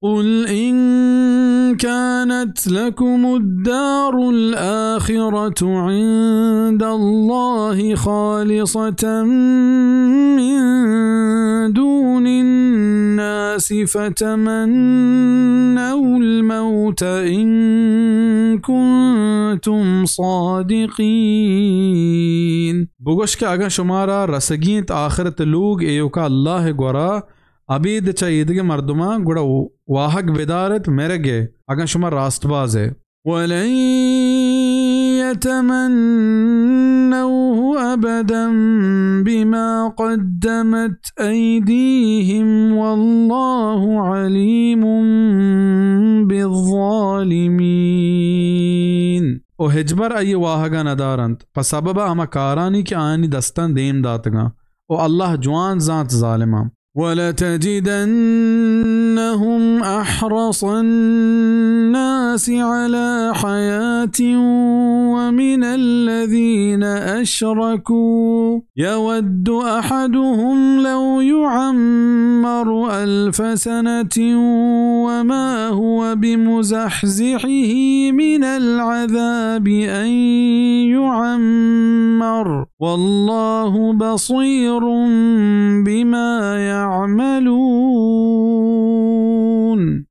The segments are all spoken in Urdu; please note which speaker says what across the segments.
Speaker 1: قل إن كانت لكم الدار الآخرة عند الله خالصة من دون الناس فتمنوا الموت إن كنتم صادقين بگوش کہ اگر شمارا رسگینت آخرت لوگ ایو کا اللہ گورا ابید چاہیدگی مردما گوڑا واحق بدارت مرگے اگر شما راست باز ہے وَلَن يَتَمَنَّوْهُ أَبَدًا بِمَا قَدَّمَتْ أَيْدِيهِمْ وَاللَّهُ عَلِيمٌ بِالظَّالِمِينَ او ہجبر ای واحقا ندارند پس سبب اما کارانی کی آنی دستان دیم داتگا او اللہ جوان ذات ظالمان وَلَتَجِدَنَّهُمْ أَحْرَصَ النَّاسِ عَلَى حَيَاةٍ وَمِنَ الَّذِينَ أَشْرَكُوا يَوَدُّ أَحَدُهُمْ لَوْ يُعَمَّرُ أَلْفَ سَنَةٍ وَمَا هُوَ بِمُزَحْزِحِهِ مِنَ الْعَذَابِ أَن يُعَمَّرَ وَاللَّهُ بَصِيرٌ بِمَا يعملون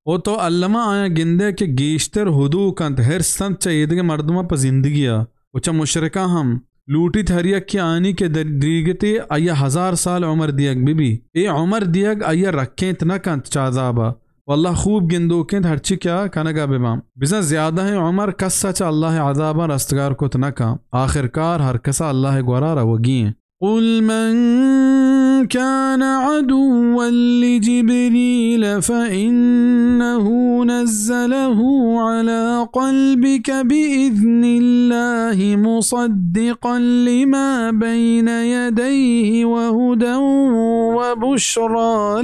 Speaker 1: او تو علمہ آیا گندے کے گیشتر حدو کنت ہر سنت چاہیدگے مردمہ پا زندگیا اچھا مشرکہ ہم لوٹی تھریک کی آنی کے دریگتے آیا 1000 سال عمر دیگ بی اے عمر دیگ آیا رکھیں نہ کنت چاذابا واللہ خوب گندو کنت ہرچی کیا کنگا ببام بزن زیادہ ہے عمر کسا چا اللہ عذابا رستگار کو تنکا آخرکار ہر کسا اللہ گورا روگین قل من كان عدوا لجبريل فإنه نزله على قلبك بإذن الله مصدقا لما بين يديه وهدى وبشرى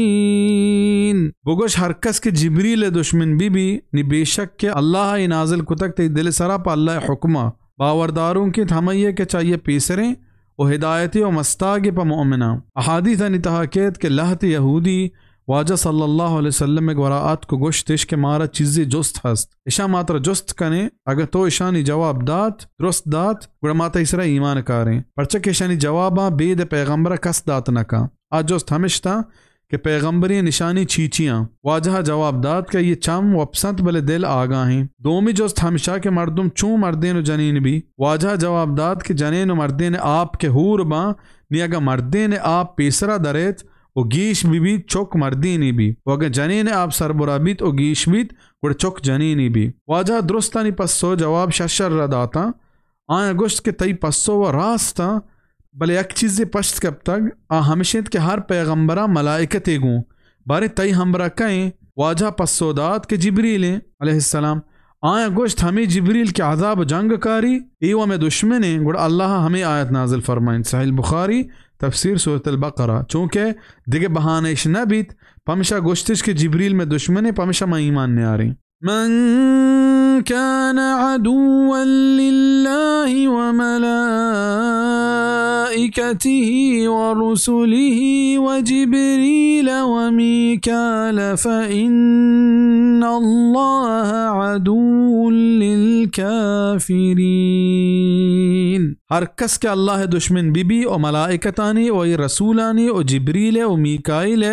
Speaker 1: للمؤمنين بگوش ہر کس کے جبریل دشمن بی نی بے شک کے اللہ نازل کتک تی دل سرا پا اللہ حکمہ باورداروں کی تھمائیے کے چاہیے پیسریں و ہدایتی و مستاگی پا مؤمنہ احادیث نتحاکیت کے لہت یہودی واجہ صلی اللہ علیہ وسلم میں گوراعات کو گوشتش کے مارا چیزی جست ہست اشا ماتر جست کنے اگر تو اشانی جواب دات درست دات گوڑا ماتا اسرا ایمان کاریں پرچک اشانی جوابا بید پیغمبر کس دات نکا آج جست ہمشتا کہ پیغمبری نشانی چیچیاں واجہ جواب داد کہ یہ چم و پسند بلے دل آگاہیں دومی جوست ہمشہ کے مردم چون مردین و جنین بھی واجہ جواب داد کہ جنین و مردین آپ کے ہور باں نی اگا مردین آپ پیسرا دریت و گیش بھی چوک مردینی بھی و اگر جنین آپ سربرا بیت و گیش بیت گوڑ چوک جنینی بھی واجہ درستانی پسو جواب ششر را داتا آیا گوشت کے تئی پسو و راستا بلے ایک چیزی پشت کب تک ہمشیت کے ہر پیغمبرہ ملائکتے گوں بارے تئی ہمبرہ کہیں واجہ پسودات کے جبریل علیہ السلام آیا گوشت ہمیں جبریل کے عذاب جنگ کاری ایوہ میں دشمنے گوڑ اللہ ہمیں آیت نازل فرمائیں صحیح بخاری تفسیر سورة البقرہ چونکہ دیگے بہانیش نہ بیت پمشہ گوشتش کے جبریل میں دشمنے پمشہ میں ایمان نے آ رہی من كان عدوا لله وملائكته ورسله وجبريل وميكال فإن الله عدو للكافرين ہر کس کے اللہ دشمن بی و ملائکتانی و رسولانی و جبریل و میکائیل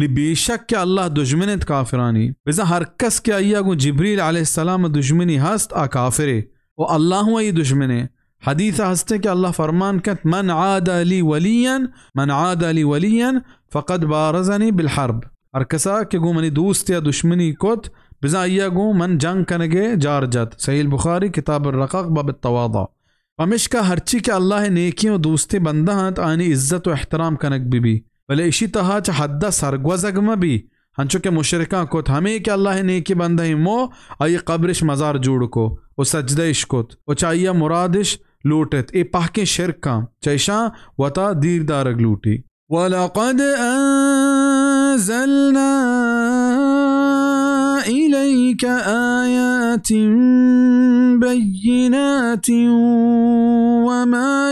Speaker 1: بے شک کے اللہ دشمنت کافرانی بزا ہر کس کے آئیا گو جبریل علیہ السلام دشمنی ہست آ کافرے و اللہ وی دشمنے حدیث ہستے کہ اللہ فرمان کت من عاد لی ولیا فقد بارزنی بالحرب ہر کسا کہ گو منی دوست یا دشمنی کت بزا آئیا گو من جنگ کنگے جارجت صحیح البخاری کتاب الرقاق باب التواضع پمش کا ہرچی کہ اللہ نیکیوں دوستی بندہ ہاں آنی عزت و احترام کنک بھی بلے اسی طرح چا حدہ سرگوزگ بھی ہنچو کہ مشرکان کو ہمیں کہ اللہ نیکی بندہ ہی مو آئی قبرش مزار جوڑ کو و سجدش کت و چاہیے مرادش لوٹت اے پاکیں شرکاں چیشاں وطا دیر دارگ لوٹی وَلَقَدْ أَنزَلْنَا إِلَيْكَ آيَاتٍ بَيِّنَاتٍ وَمَا